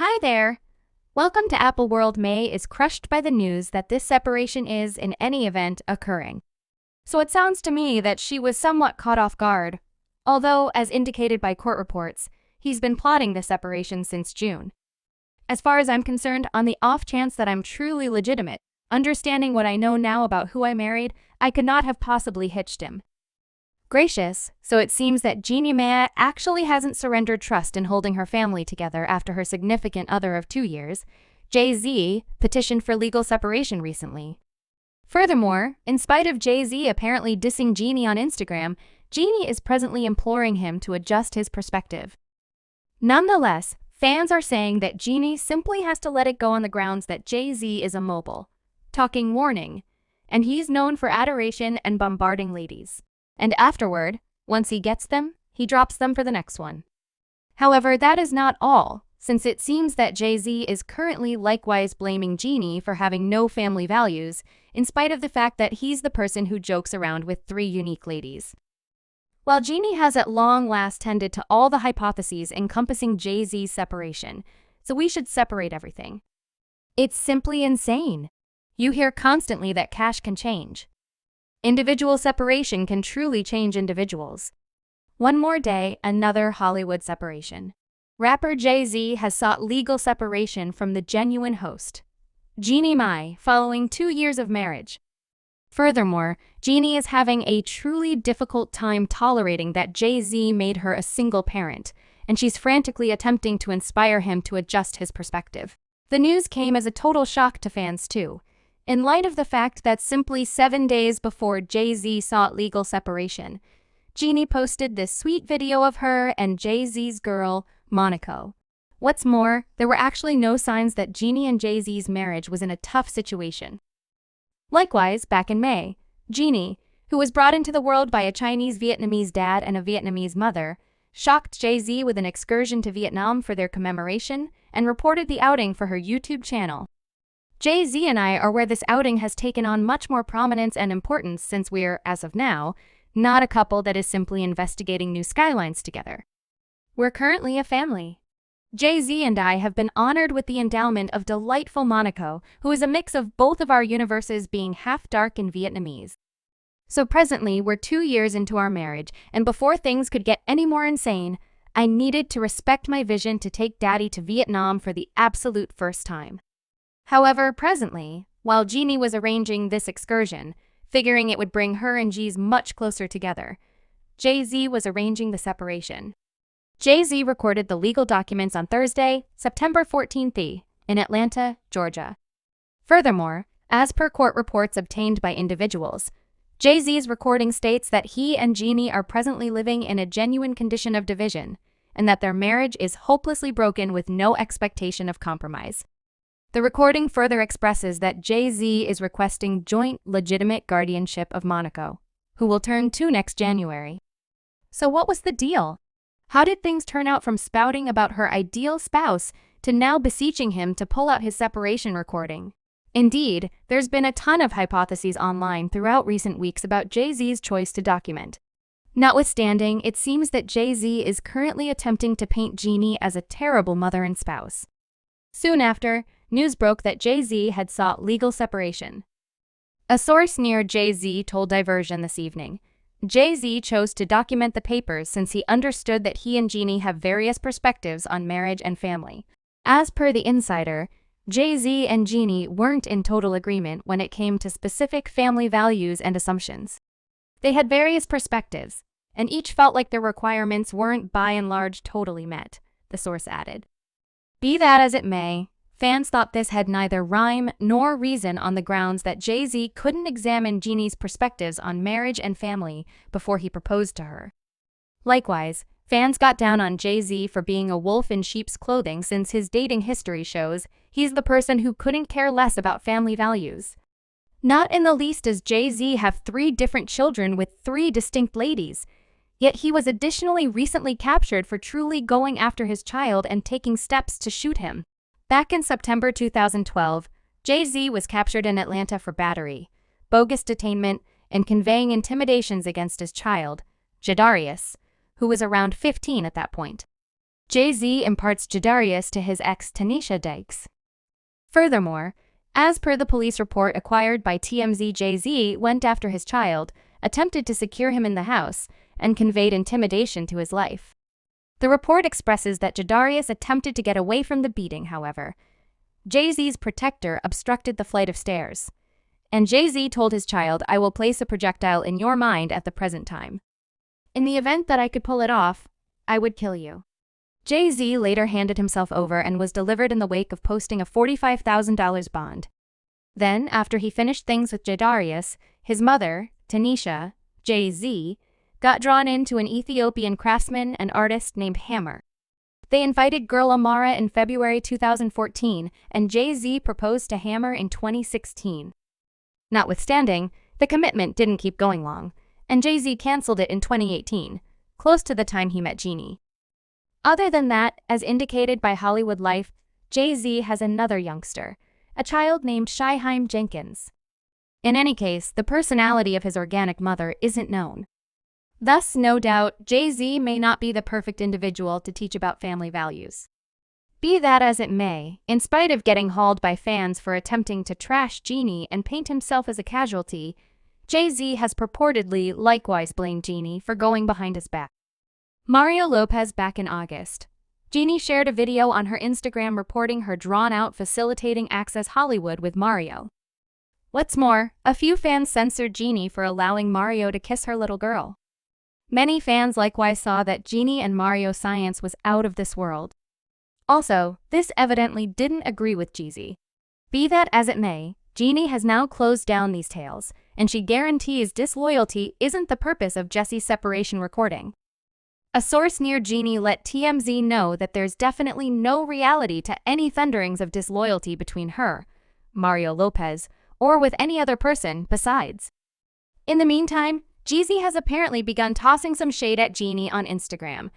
Hi there! Welcome to Apple World. May is crushed by the news that this separation is, in any event, occurring. So it sounds to me that she was somewhat caught off guard, although, as indicated by court reports, he's been plotting the separation since June. As far as I'm concerned, on the off chance that I'm truly legitimate, understanding what I know now about who I married, I could not have possibly hitched him. Gracious, so it seems that Jeannie Mai actually hasn't surrendered trust in holding her family together after her significant other of 2 years, Jeezy, petitioned for legal separation recently. Furthermore, in spite of Jeezy apparently dissing Jeannie on Instagram, Jeannie is presently imploring him to adjust his perspective. Nonetheless, fans are saying that Jeannie simply has to let it go on the grounds that Jeezy is immobile, talking warning, and he's known for adoration and bombarding ladies. And afterward, once he gets them, he drops them for the next one. However, that is not all, since it seems that Jeezy is currently likewise blaming Jeannie for having no family values, in spite of the fact that he's the person who jokes around with 3 unique ladies. While Jeannie has at long last tended to all the hypotheses encompassing Jeezy's separation, so we should separate everything. It's simply insane. You hear constantly that cash can change. Individual separation can truly change individuals. One more day, another Hollywood separation. Rapper Jeezy has sought legal separation from the genuine host, Jeannie Mai, following 2 years of marriage. Furthermore, Jeannie is having a truly difficult time tolerating that Jeezy made her a single parent, and she's frantically attempting to inspire him to adjust his perspective. The news came as a total shock to fans too, in light of the fact that simply 7 days before Jeezy sought legal separation, Jeannie posted this sweet video of her and Jeezy's girl, Monaco. What's more, there were actually no signs that Jeannie and Jeezy's marriage was in a tough situation. Likewise, back in May, Jeannie, who was brought into the world by a Chinese-Vietnamese dad and a Vietnamese mother, shocked Jeezy with an excursion to Vietnam for their commemoration and reported the outing for her YouTube channel. Jeezy and I are where this outing has taken on much more prominence and importance since we're, as of now, not a couple that is simply investigating new skylines together. We're currently a family. Jeezy and I have been honored with the endowment of delightful Monaco, who is a mix of both of our universes being half dark and Vietnamese. So presently, we're 2 years into our marriage, and before things could get any more insane, I needed to respect my vision to take Daddy to Vietnam for the absolute first time. However, presently, while Jeannie was arranging this excursion, figuring it would bring her and Jeezy much closer together, Jeezy was arranging the separation. Jeezy recorded the legal documents on Thursday, September 14th, in Atlanta, Georgia. Furthermore, as per court reports obtained by individuals, Jeezy's recording states that he and Jeannie are presently living in a genuine condition of division, and that their marriage is hopelessly broken with no expectation of compromise. The recording further expresses that Jeezy is requesting joint legitimate guardianship of Monaco, who will turn 2 next January. So what was the deal? How did things turn out from spouting about her ideal spouse to now beseeching him to pull out his separation recording? Indeed, there's been a ton of hypotheses online throughout recent weeks about Jeezy's choice to document. Notwithstanding, it seems that Jeezy is currently attempting to paint Jeannie as a terrible mother and spouse. Soon after, news broke that Jeezy had sought legal separation. A source near Jeezy told Diversion this evening, Jeezy chose to document the papers since he understood that he and Jeannie have various perspectives on marriage and family. As per the insider, Jeezy and Jeannie weren't in total agreement when it came to specific family values and assumptions. They had various perspectives, and each felt like their requirements weren't by and large totally met, the source added. Be that as it may, fans thought this had neither rhyme nor reason on the grounds that Jeezy couldn't examine Jeannie's perspectives on marriage and family before he proposed to her. Likewise, fans got down on Jeezy for being a wolf in sheep's clothing since his dating history shows he's the person who couldn't care less about family values. Not in the least does Jeezy have 3 different children with 3 distinct ladies, yet he was additionally recently captured for truly going after his child and taking steps to shoot him. Back in September 2012, Jeezy was captured in Atlanta for battery, bogus detainment, and conveying intimidations against his child, Jadarius, who was around 15 at that point. Jay-Z imparts Jadarius to his ex Tanisha Dykes. Furthermore, as per the police report acquired by TMZ, Jay-Z went after his child, attempted to secure him in the house, and conveyed intimidation to his life. The report expresses that Jadarius attempted to get away from the beating, however. Jay-Z's protector obstructed the flight of stairs. And Jay-Z told his child, "I will place a projectile in your mind at the present time. In the event that I could pull it off, I would kill you." Jay-Z later handed himself over and was delivered in the wake of posting a $45,000 bond. Then, after he finished things with Jadarius, his mother, Tanisha, Jay-Z, got drawn into an Ethiopian craftsman and artist named Hammer. They invited girl Amara in February 2014, and Jay-Z proposed to Hammer in 2016. Notwithstanding, the commitment didn't keep going long, and Jay-Z canceled it in 2018, close to the time he met Jeannie. Other than that, as indicated by Hollywood Life, Jay-Z has another youngster, a child named Shyheim Jenkins. In any case, the personality of his organic mother isn't known. Thus, no doubt, Jay-Z may not be the perfect individual to teach about family values. Be that as it may, in spite of getting hauled by fans for attempting to trash Jeannie and paint himself as a casualty, Jay-Z has purportedly likewise blamed Jeannie for going behind his back. Mario Lopez back in August. Jeannie shared a video on her Instagram reporting her drawn-out facilitating Access Hollywood with Mario. What's more, a few fans censored Jeannie for allowing Mario to kiss her little girl. Many fans likewise saw that Jeannie and Mario science was out of this world. Also, this evidently didn't agree with Jeezy. Be that as it may, Jeannie has now closed down these tales, and she guarantees disloyalty isn't the purpose of Jesse's separation recording. A source near Jeannie let TMZ know that there's definitely no reality to any thunderings of disloyalty between her, Mario Lopez, or with any other person besides. In the meantime, Jeezy has apparently begun tossing some shade at Jeannie on Instagram,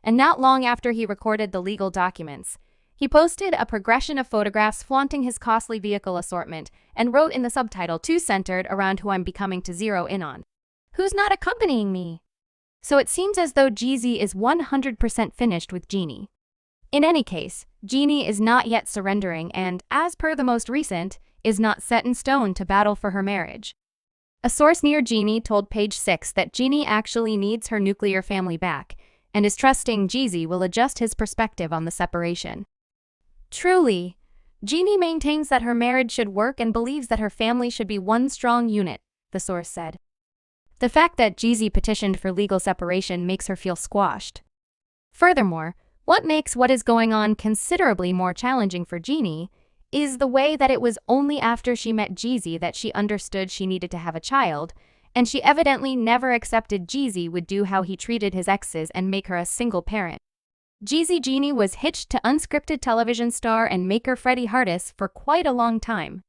and not long after he recorded the legal documents, he posted a progression of photographs flaunting his costly vehicle assortment and wrote in the subtitle, "Too centered around who I'm becoming to zero in on. Who's not accompanying me?" So it seems as though Jeezy is 100% finished with Jeannie. In any case, Jeannie is not yet surrendering and, as per the most recent, is not set in stone to battle for her marriage. A source near Jeannie told Page 6 that Jeannie actually needs her nuclear family back and is trusting Jeezy will adjust his perspective on the separation. Truly, Jeannie maintains that her marriage should work and believes that her family should be one strong unit, the source said. The fact that Jeezy petitioned for legal separation makes her feel squashed. Furthermore, what makes what is going on considerably more challenging for Jeannie is the way that it was only after she met Jeezy that she understood she needed to have a child, and she evidently never accepted Jeezy would do how he treated his exes and make her a single parent. Jeezy Jeannie was hitched to unscripted television star and maker Freddie Hardis for quite a long time.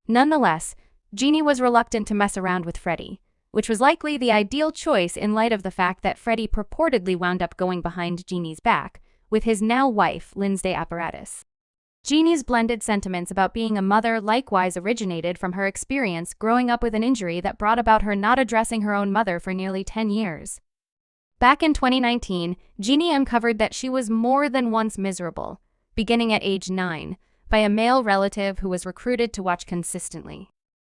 Nonetheless, Jeannie was reluctant to mess around with Freddie, which was likely the ideal choice in light of the fact that Freddie purportedly wound up going behind Jeannie's back with his now wife, Lindsay Apparatus. Jeannie's blended sentiments about being a mother likewise originated from her experience growing up with an injury that brought about her not addressing her own mother for nearly 10 years. Back in 2019, Jeannie uncovered that she was more than once miserable, beginning at age 9, by a male relative who was recruited to watch consistently.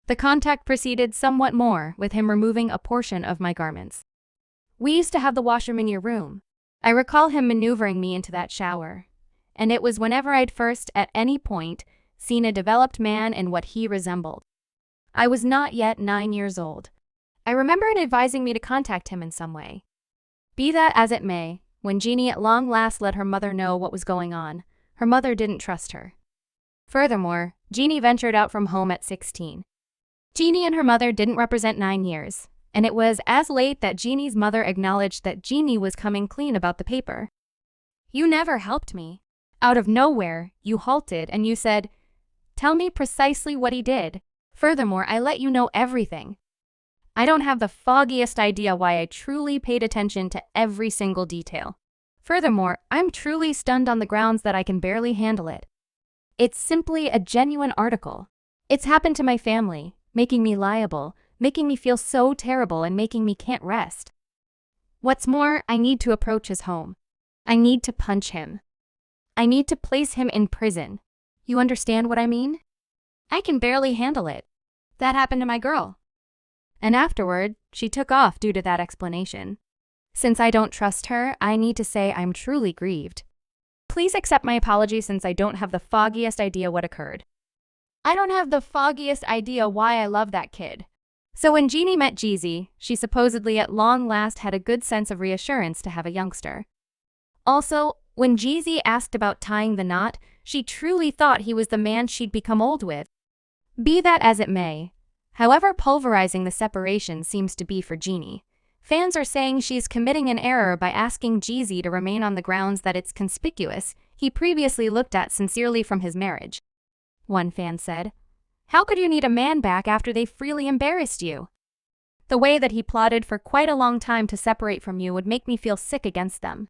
The contact proceeded somewhat more, with him removing a portion of my garments. "We used to have the washroom in your room. I recall him maneuvering me into that shower. And it was whenever I'd first, at any point, seen a developed man and what he resembled. I was not yet 9 years old. I remember it advising me to contact him in some way." Be that as it may, when Jeannie at long last let her mother know what was going on, her mother didn't trust her. Furthermore, Jeannie ventured out from home at 16. Jeannie and her mother didn't represent 9 years, and it was as late that Jeannie's mother acknowledged that Jeannie was coming clean about the paper. "You never helped me. Out of nowhere, you halted and you said, 'Tell me precisely what he did. Furthermore, I let you know everything.' I don't have the foggiest idea why I truly paid attention to every single detail. Furthermore, I'm truly stunned on the grounds that I can barely handle it. It's simply a genuine article. It's happened to my family, making me liable, making me feel so terrible and making me can't rest. What's more, I need to approach his home. I need to punch him. I need to place him in prison. You understand what I mean? I can barely handle it. That happened to my girl. And afterward, she took off due to that explanation. Since I don't trust her, I need to say I'm truly grieved. Please accept my apology since I don't have the foggiest idea what occurred. I don't have the foggiest idea why I love that kid. So when Jeannie met Jeezy, she supposedly at long last had a good sense of reassurance to have a youngster. Also, when Jeezy asked about tying the knot, she truly thought he was the man she'd become old with. Be that as it may, however pulverizing the separation seems to be for Jeannie, fans are saying she's committing an error by asking Jeezy to remain on the grounds that it's conspicuous he previously looked at sincerely from his marriage. One fan said, "How could you need a man back after they freely embarrassed you? The way that he plotted for quite a long time to separate from you would make me feel sick against them."